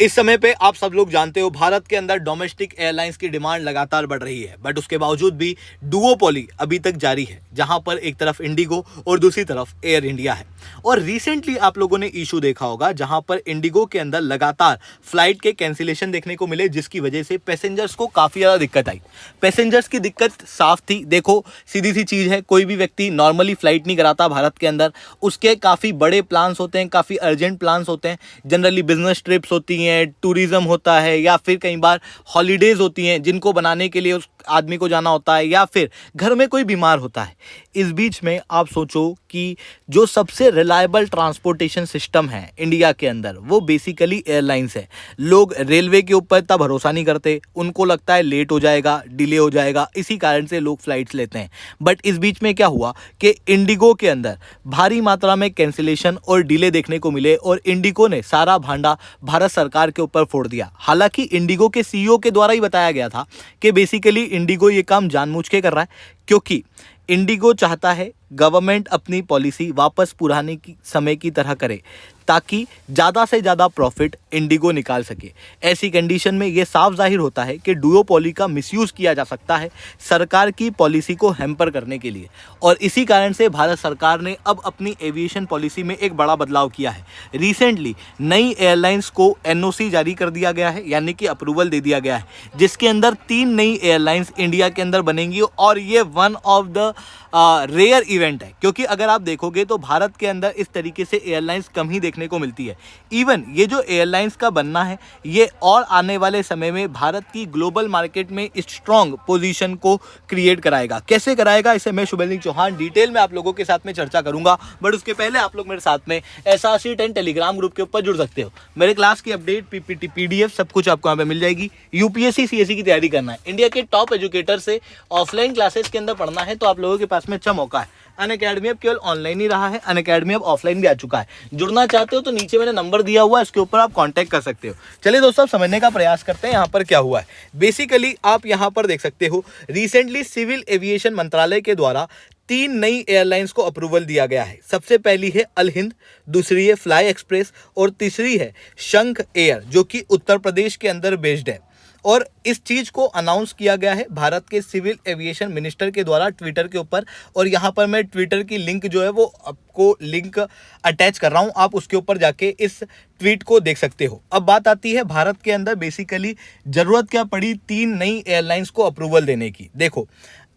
इस समय पे आप सब लोग जानते हो भारत के अंदर डोमेस्टिक एयरलाइंस की डिमांड लगातार बढ़ रही है, बट उसके बावजूद भी डुओपोली अभी तक जारी है, जहां पर एक तरफ इंडिगो और दूसरी तरफ एयर इंडिया है। और रिसेंटली आप लोगों ने इशू देखा होगा जहां पर इंडिगो के अंदर लगातार फ्लाइट के कैंसिलेशन देखने को मिले, जिसकी वजह से पैसेंजर्स को काफ़ी ज़्यादा दिक्कत आई। पैसेंजर्स की दिक्कत साफ थी। देखो, सीधी सी चीज़ है, कोई भी व्यक्ति नॉर्मली फ्लाइट नहीं कराता भारत के अंदर। उसके काफ़ी बड़े प्लान्स होते हैं, काफ़ी अर्जेंट प्लान्स होते हैं। जनरली बिजनेस ट्रिप्स होती हैं, टूरिज्म होता है, या फिर कई बार हॉलीडेज होती हैं जिनको बनाने के लिए उस आदमी को जाना होता है, या फिर घर में कोई बीमार होता है। इस बीच में आप सोचो कि जो सबसे रिलायबल ट्रांसपोर्टेशन सिस्टम है इंडिया के अंदर, वो बेसिकली एयरलाइंस है। लोग रेलवे के ऊपर इतना भरोसा नहीं करते, उनको लगता है लेट हो जाएगा, डिले हो जाएगा, इसी कारण से लोग फ्लाइट्स लेते हैं। बट इस बीच में क्या हुआ कि इंडिगो के अंदर भारी मात्रा में कैंसिलेशन और डिले देखने को मिले, और इंडिगो ने सारा भांडा भारत सरकार के ऊपर फोड़ दिया। हालांकि इंडिगो के सीईओ के द्वारा ही बताया गया था कि बेसिकली इंडिगो ये काम जानबूझ के कर रहा है, क्योंकि इंडिगो चाहता है गवर्नमेंट अपनी पॉलिसी वापस पुराने की समय की तरह करे, ताकि ज़्यादा से ज़्यादा प्रॉफिट इंडिगो निकाल सके। ऐसी कंडीशन में ये साफ जाहिर होता है कि डुओपोली का मिसयूज़ किया जा सकता है सरकार की पॉलिसी को हैम्पर करने के लिए। और इसी कारण से भारत सरकार ने अब अपनी एविएशन पॉलिसी में एक बड़ा बदलाव किया है। रिसेंटली नई एयरलाइंस को एनओसी जारी कर दिया गया है, यानी कि अप्रूवल दे दिया गया है, जिसके अंदर 3 नई एयरलाइंस इंडिया के अंदर बनेंगी। और ये one of the rare event है, क्योंकि अगर आप देखोगे तो भारत के अंदर इस तरीके से एयरलाइंस कम ही देखने को मिलती है। इवन ये जो एयरलाइंस का बनना है, ये और आने वाले समय में भारत की ग्लोबल मार्केट में स्ट्रॉन्ग पोजीशन को क्रिएट कराएगा। कैसे कराएगा, इसे मैं शुभेंद्र चौहान डिटेल में आप लोगों के साथ में चर्चा करूंगा। बट उसके पहले आप लोग मेरे साथ में SRC10 टेलीग्राम ग्रुप के ऊपर जुड़ सकते हो। मेरे क्लास की अपडेट, PPT, PDF सब कुछ आपको यहाँ पे मिल जाएगी। UPSC CSE की तैयारी करना है, इंडिया के टॉप एजुकेटर से ऑफलाइन क्लासेस के अंदर पढ़ना है, तो आप लोगों के पास में अच्छा मौका है। अनअकैडमी अब केवल ऑनलाइन ही रहा है, अनअकैडमी अब ऑफलाइन भी आ चुका है। जुड़ना चाहते हो तो नीचे मैंने नंबर दिया हुआ है, इसके ऊपर आप कांटेक्ट कर सकते हो। चलिए दोस्तों, समझने का प्रयास करते हैं यहाँ पर क्या हुआ है। बेसिकली आप यहाँ पर देख सकते हो, रिसेंटली सिविल एविएशन मंत्रालय के द्वारा 3 नई एयरलाइंस को अप्रूवल दिया गया है। सबसे पहली है अल हिंद, दूसरी है फ्लाई एक्सप्रेस, और तीसरी है शंख एयर, जो कि उत्तर प्रदेश के अंदर बेस्ड है। और इस चीज़ को अनाउंस किया गया है भारत के सिविल एविएशन मिनिस्टर के द्वारा ट्विटर के ऊपर। और यहाँ पर मैं ट्विटर की लिंक जो है वो आपको लिंक अटैच कर रहा हूँ, आप उसके ऊपर जाके इस ट्वीट को देख सकते हो। अब बात आती है भारत के अंदर बेसिकली ज़रूरत क्या पड़ी 3 नई एयरलाइंस को अप्रूवल देने की। देखो,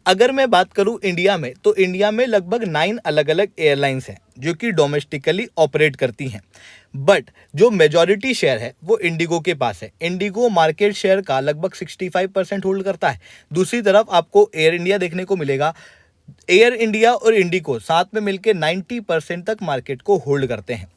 अगर मैं बात करूं इंडिया में, तो इंडिया में लगभग 9 अलग अलग एयरलाइंस हैं जो कि डोमेस्टिकली ऑपरेट करती हैं। बट जो मेजॉरिटी शेयर है वो इंडिगो के पास है। इंडिगो मार्केट शेयर का लगभग 65% होल्ड करता है। दूसरी तरफ आपको एयर इंडिया देखने को मिलेगा। एयर इंडिया और इंडिगो साथ में मिलकर 90% तक मार्केट को होल्ड करते हैं।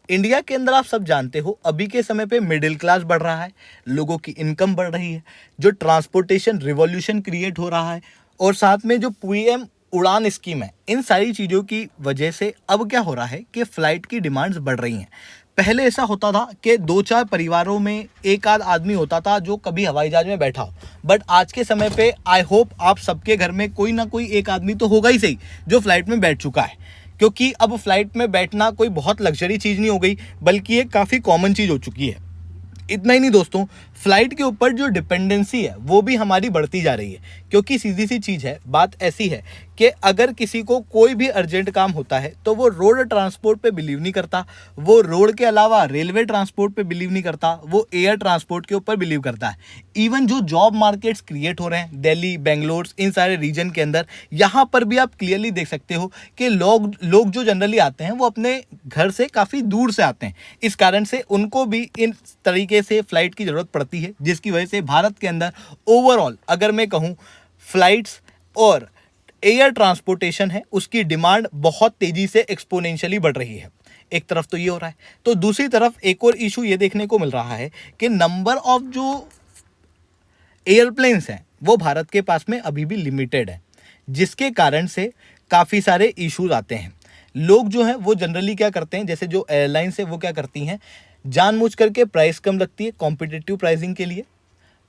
इंडिया के अंदर आप सब जानते हो अभी के समय पे मिडिल क्लास बढ़ रहा है, लोगों की इनकम बढ़ रही है, जो ट्रांसपोर्टेशन रिवॉल्यूशन क्रिएट हो रहा है, और साथ में जो PM उड़ान स्कीम है, इन सारी चीज़ों की वजह से अब क्या हो रहा है कि फ़्लाइट की डिमांड्स बढ़ रही हैं। पहले ऐसा होता था कि 2-4 परिवारों में एक आध आदमी होता था जो कभी हवाई जहाज में बैठा हो। बट आज के समय पे आई होप आप सबके घर में कोई ना कोई एक आदमी तो होगा ही सही जो फ्लाइट में बैठ चुका है, क्योंकि अब फ्लाइट में बैठना कोई बहुत लग्जरी चीज़ नहीं हो गई, बल्कि ये काफ़ी कॉमन चीज़ हो चुकी है। इतना ही नहीं दोस्तों, फ्लाइट के ऊपर जो डिपेंडेंसी है वो भी हमारी बढ़ती जा रही है, क्योंकि सीधी सी चीज़ है, बात ऐसी है कि अगर किसी को कोई भी अर्जेंट काम होता है तो वो रोड ट्रांसपोर्ट पे बिलीव नहीं करता, वो रोड के अलावा रेलवे ट्रांसपोर्ट पे बिलीव नहीं करता, वो एयर ट्रांसपोर्ट के ऊपर बिलीव करता है। इवन जो जॉब मार्केट्स क्रिएट हो रहे हैं दिल्ली, बेंगलोर, इन सारे रीजन के अंदर, यहाँ पर भी आप क्लियरली देख सकते हो कि लोग जो जनरली आते हैं वो अपने घर से काफ़ी दूर से आते हैं। इस कारण से उनको भी इन तरीके से फ्लाइट की ज़रूरत पड़ती है, जिसकी वजह से भारत के अंदर ओवरऑल अगर मैं कहूँ फ्लाइट्स और एयर ट्रांसपोर्टेशन है उसकी डिमांड बहुत तेज़ी से एक्सपोनेंशियली बढ़ रही है। एक तरफ तो ये हो रहा है, तो दूसरी तरफ एक और इशू ये देखने को मिल रहा है कि नंबर ऑफ जो एयरप्लेन्स हैं वो भारत के पास में अभी भी लिमिटेड है, जिसके कारण से काफ़ी सारे इश्यूज आते हैं। लोग जो हैं वो जनरली क्या करते हैं, जैसे जो एयरलाइंस है वो क्या करती हैं, जानबूझ करके प्राइस कम रखती है कॉम्पिटिटिव प्राइसिंग के लिए,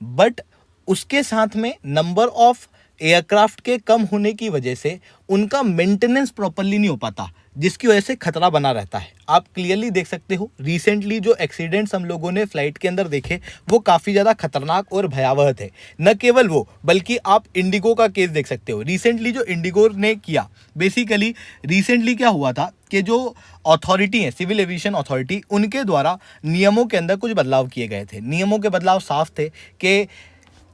बट उसके साथ में नंबर ऑफ एयरक्राफ्ट के कम होने की वजह से उनका मेंटेनेंस प्रॉपरली नहीं हो पाता, जिसकी वजह से खतरा बना रहता है। आप क्लियरली देख सकते हो रिसेंटली जो एक्सीडेंट्स हम लोगों ने फ्लाइट के अंदर देखे वो काफ़ी ज़्यादा खतरनाक और भयावह थे। न केवल वो, बल्कि आप इंडिगो का केस देख सकते हो। रिसेंटली जो इंडिगो ने किया, बेसिकली रिसेंटली क्या हुआ था कि जो अथॉरिटी है, सिविल एविएशन अथॉरिटी, उनके द्वारा नियमों के अंदर कुछ बदलाव किए गए थे। नियमों के बदलाव साफ थे कि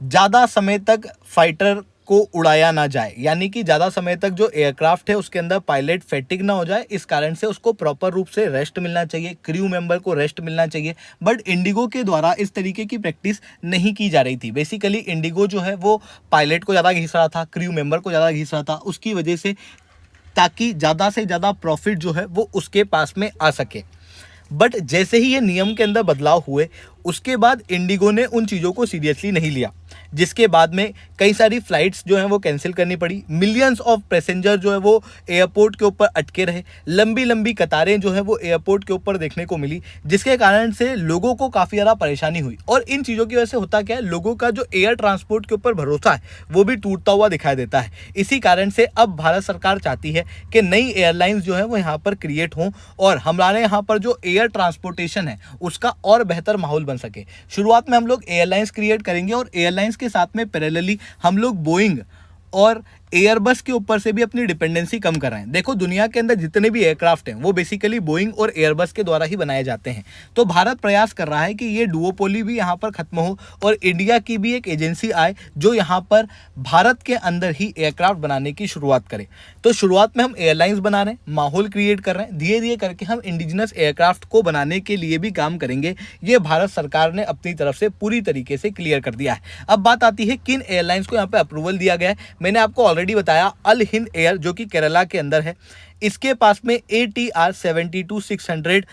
ज़्यादा समय तक फाइटर को उड़ाया ना जाए, यानी कि ज़्यादा समय तक जो एयरक्राफ्ट है उसके अंदर पायलट फैटिग ना हो जाए। इस कारण से उसको प्रॉपर रूप से रेस्ट मिलना चाहिए, क्रू मेंबर को रेस्ट मिलना चाहिए। बट इंडिगो के द्वारा इस तरीके की प्रैक्टिस नहीं की जा रही थी। बेसिकली इंडिगो जो है वो पायलट को ज़्यादा घिस रहा था, क्रू मेंबर को ज़्यादा घिस रहा था, उसकी वजह से, ताकि ज़्यादा से ज़्यादा प्रॉफिट जो है वो उसके पास में आ सके। बट जैसे ही ये नियम के अंदर बदलाव हुए, उसके बाद इंडिगो ने उन चीज़ों को सीरियसली नहीं लिया, जिसके बाद में कई सारी फ्लाइट्स जो हैं वो कैंसिल करनी पड़ी। मिलियंस ऑफ पैसेंजर जो है वो एयरपोर्ट के ऊपर अटके रहे। लंबी लंबी कतारें जो है वो एयरपोर्ट के ऊपर देखने को मिली, जिसके कारण से लोगों को काफ़ी ज़्यादा परेशानी हुई। और इन चीज़ों की वजह से होता क्या है, लोगों का जो एयर ट्रांसपोर्ट के ऊपर भरोसा है वो भी टूटता हुआ दिखाई देता है। इसी कारण से अब भारत सरकार चाहती है कि नई एयरलाइंस जो है वो यहाँ पर क्रिएट हों और हमारे यहाँ पर जो एयर ट्रांसपोर्टेशन है उसका और बेहतर माहौल बन सके। शुरुआत में हम लोग एयरलाइंस क्रिएट करेंगे और एयरलाइंस के साथ में पैरेलली हम लोग बोइंग और एयरबस के ऊपर से भी अपनी डिपेंडेंसी कम कर रहे हैं। देखो, दुनिया के अंदर जितने भी एयरक्राफ्ट हैं वो बेसिकली बोइंग और एयरबस के द्वारा ही बनाए जाते हैं। तो भारत प्रयास कर रहा है कि ये डुओपोली भी यहाँ पर खत्म हो और इंडिया की भी एक एजेंसी आए जो यहाँ पर भारत के अंदर ही एयरक्राफ्ट बनाने की शुरुआत करे। तो शुरुआत में हम एयरलाइंस बना रहे हैं, माहौल क्रिएट कर रहे हैं, धीरे धीरे करके हम इंडिजिनस एयरक्राफ्ट को बनाने के लिए भी काम करेंगे। ये भारत सरकार ने अपनी तरफ से पूरी तरीके से क्लियर कर दिया है। अब बात आती है किन एयरलाइंस को यहाँ पे अप्रूवल दिया गया है। मैंने आपको ऑलरेडी बताया, अल हिंद एयर जो कि केरला के अंदर है, इसके पास में ATR 72-600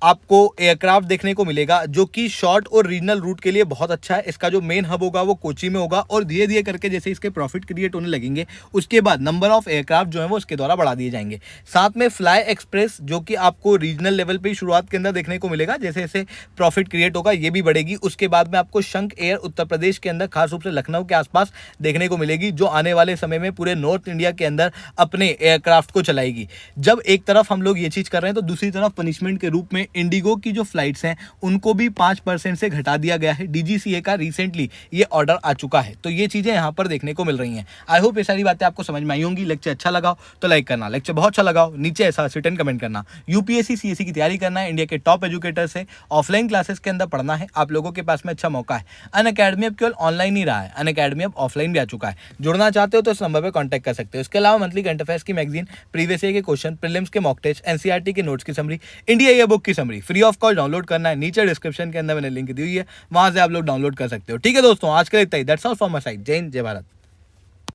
आपको एयरक्राफ्ट देखने को मिलेगा, जो कि शॉर्ट और रीजनल रूट के लिए बहुत अच्छा है। इसका जो मेन हब होगा वो कोची में होगा और धीरे धीरे करके जैसे इसके प्रॉफिट क्रिएट होने लगेंगे उसके बाद नंबर ऑफ एयरक्राफ्ट जो है वो उसके द्वारा बढ़ा दिए जाएंगे। साथ में फ्लाई एक्सप्रेस जो कि आपको रीजनल लेवल पे ही शुरुआत के अंदर देखने को मिलेगा, जैसे जैसे प्रॉफिट क्रिएट होगा ये भी बढ़ेगी। उसके बाद में आपको शंख एयर उत्तर प्रदेश के अंदर, खास रूप से लखनऊ के आसपास देखने को मिलेगी, जो आने वाले समय में पूरे नॉर्थ इंडिया के अंदर अपने एयरक्राफ्ट को चलाएगी। जब एक तरफ हम लोग ये चीज़ कर रहे हैं तो दूसरी तरफ पनिशमेंट के रूप में इंडिगो की जो फ्लाइट्स हैं उनको भी 5% से घटा दिया गया है। DGCA का रिसेंटली ये ऑर्डर आ चुका है। तो ये चीज़ें यहाँ पर देखने को मिल रही हैं। आई होप ये सारी बातें आपको समझ में आई होंगी। लेक्चर अच्छा लगा तो लाइक करना, लेक्चर बहुत अच्छा लगा नीचे ऐसा रिटर्न कमेंट करना। UPSC CSE की तैयारी करना है, इंडिया के टॉप एजुकेटर से ऑफलाइन क्लासेस के अंदर पढ़ना है, आप लोगों के पास में अच्छा मौका है। अनअकैडमी अब केवल ऑनलाइन ही रहा है, अनअकैडमी अब ऑफलाइन भी आ चुका है। जुड़ना चाहते हो तो इस नंबर पर कॉन्टैक्ट कर सकते हो। इसके अलावा मंथली करंट अफेयर्स की मैगजीन, प्रीवियस ईयर के क्वेश्चन, प्रीलिम्स के मॉक टेस्ट, NCERT के नोट्स की समरी, इंडिया ईयर बुक की summary free of cost download करना है। नीचे डिस्क्रिप्शन के अंदर मैंने लिंक दी हुई है, वहां से आप लोग डाउनलोड कर सकते हो। ठीक है दोस्तों, आज के लिए इतना ही। That's all from my side. जय हिंद, जय भारत।